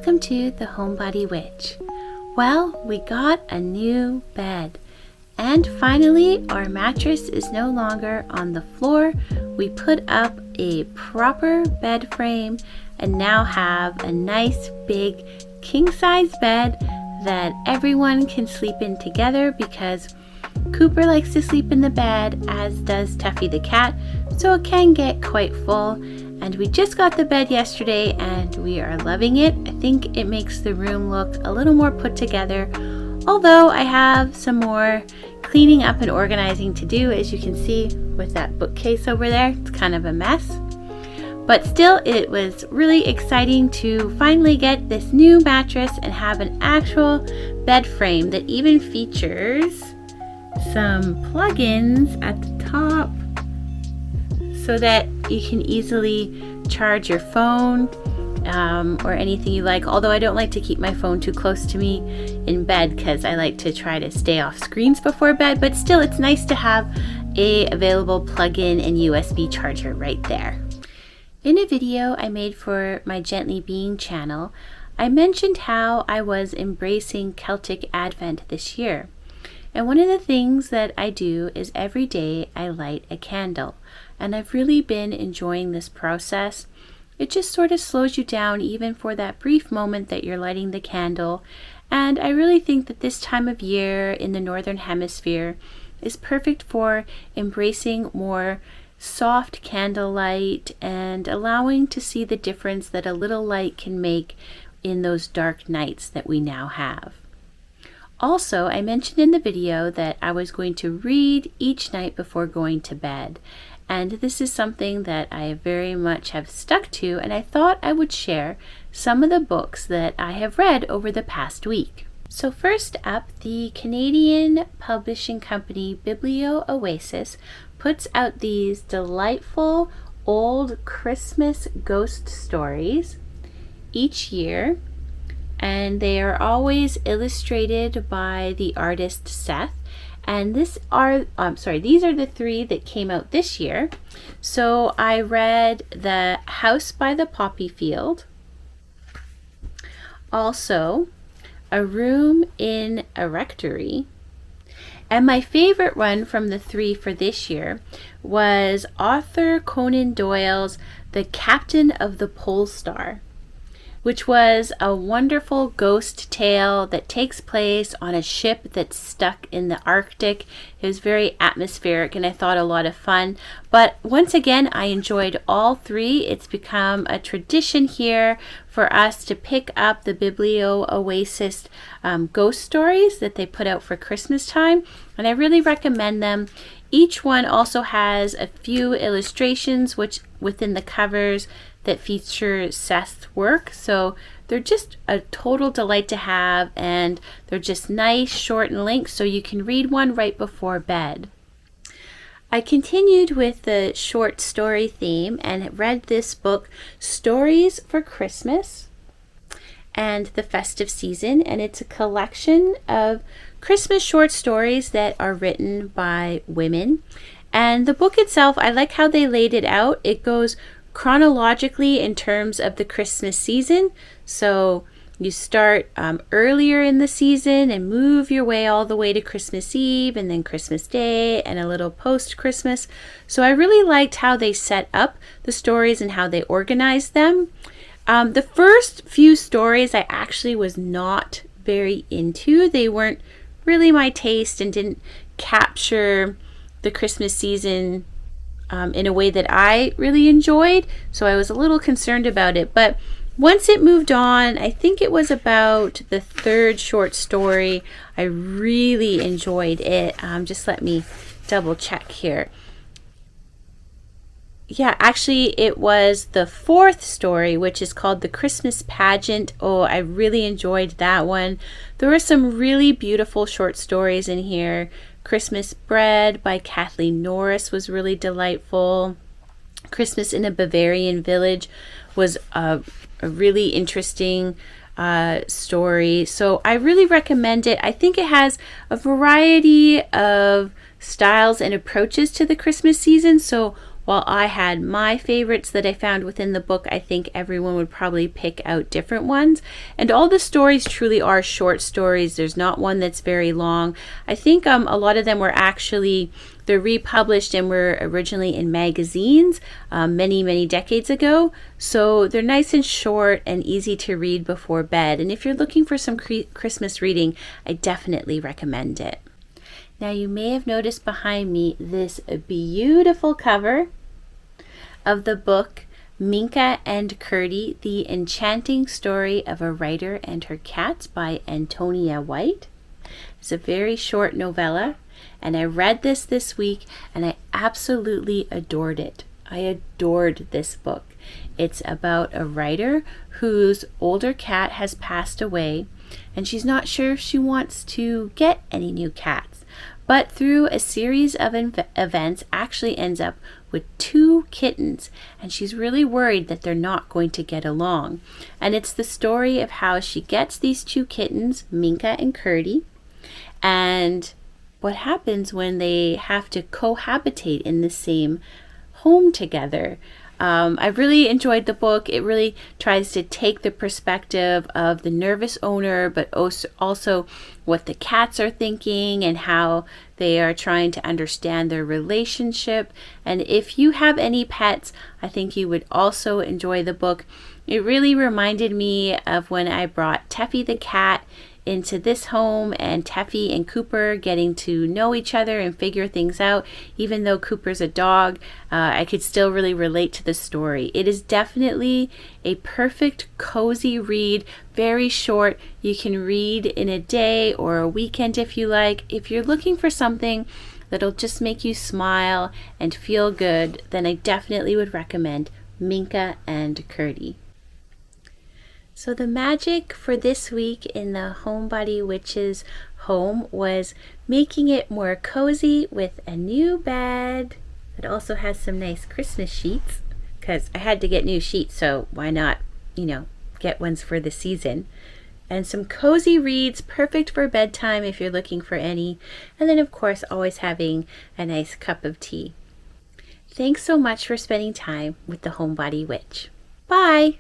Welcome to the Homebody Witch. Well, we got a new bed. And finally, our mattress is no longer on the floor. We put up a proper bed frame and now have a nice big king-size bed that everyone can sleep in together because Cooper likes to sleep in the bed, as does Tuffy the cat, so it can get quite full. And we just got the bed yesterday and we are loving it. I think it makes the room look a little more put together, although I have some more cleaning up and organizing to do, as you can see with that bookcase over there. It's kind of a mess. But still, it was really exciting to finally get this new mattress and have an actual bed frame that even features some plugins at the top so that you can easily charge your phone or anything you like. Although I don't like to keep my phone too close to me in bed because I like to try to stay off screens before bed, but still it's nice to have a available plug-in and USB charger right there. In a video I made for my Gently Being channel, I mentioned how I was embracing Celtic Advent this year. And one of the things that I do is every day I light a candle. And I've really been enjoying this process. It just sort of slows you down even for that brief moment that you're lighting the candle. And I really think that this time of year in the Northern Hemisphere is perfect for embracing more soft candlelight and allowing to see the difference that a little light can make in those dark nights that we now have. Also, I mentioned in the video that I was going to read each night before going to bed. And this is something that I very much have stuck to, and I thought I would share some of the books that I have read over the past week. So first up, the Canadian publishing company Biblio Oasis puts out these delightful old Christmas ghost stories each year. And they are always illustrated by the artist Seth. And these are the three that came out this year. So I read The House by the Poppy Field, also A Room in a Rectory, and my favorite one from the three for this year was Arthur Conan Doyle's The Captain of the Pole Star, which was a wonderful ghost tale that takes place on a ship that's stuck in the Arctic. It was very atmospheric and I thought a lot of fun. But once again, I enjoyed all three. It's become a tradition here for us to pick up the Biblio Oasis ghost stories that they put out for Christmas time, and I really recommend them. Each one also has a few illustrations within the covers that feature Seth's work, so they're just a total delight to have, and they're just nice, short, and linked, so you can read one right before bed. I continued with the short story theme and read this book, Stories for Christmas and the Festive Season, and it's a collection of Christmas short stories that are written by women. And the book itself, I like how they laid it out. It goes chronologically in terms of the Christmas season. So you start earlier in the season and move your way all the way to Christmas Eve and then Christmas Day and a little post-Christmas. So I really liked how they set up the stories and how they organized them. The first few stories I actually was not very into. They weren't really my taste and didn't capture the Christmas season in a way that I really enjoyed, so I was a little concerned about it. But once it moved on, I think it was about the third short story, I really enjoyed it. Just let me double check here. Yeah, actually it was the fourth story, which is called The Christmas Pageant. Oh, I really enjoyed that one. There were some really beautiful short stories in here. Christmas Bread by Kathleen Norris was really delightful. Christmas in a Bavarian Village was a really interesting story. So I really recommend it. I think it has a variety of styles and approaches to the Christmas season. So while I had my favorites that I found within the book, I think everyone would probably pick out different ones. And all the stories truly are short stories. There's not one that's very long. I think a lot of them were actually, they're republished and were originally in magazines many decades ago. So they're nice and short and easy to read before bed. And if you're looking for some Christmas reading, I definitely recommend it. Now you may have noticed behind me this beautiful cover of the book Minka and Curdy, The Enchanting Story of a Writer and Her Cats by Antonia White. It's a very short novella, and I read this week and I absolutely adored it. I adored this book. It's about a writer whose older cat has passed away, and she's not sure if she wants to get any new cats. But through a series of events actually ends up with 2 kittens, and she's really worried that they're not going to get along. And it's the story of how she gets these 2 kittens, Minka and Curdy, and what happens when they have to cohabitate in the same home together. I really enjoyed the book. It really tries to take the perspective of the nervous owner, but also what the cats are thinking and how they are trying to understand their relationship. And if you have any pets, I think you would also enjoy the book. It really reminded me of when I brought Teffy the cat into this home, and Teffy and Cooper getting to know each other and figure things out. Even though Cooper's a dog, I could still really relate to the story. It is definitely a perfect cozy read, very short. You can read in a day or a weekend if you like. If you're looking for something that'll just make you smile and feel good, then I definitely would recommend Minka and Curdy. So the magic for this week in the Homebody Witch's home was making it more cozy with a new bed. It also has some nice Christmas sheets, because I had to get new sheets, so why not, get ones for the season. And some cozy reads, perfect for bedtime if you're looking for any. And then, of course, always having a nice cup of tea. Thanks so much for spending time with the Homebody Witch. Bye!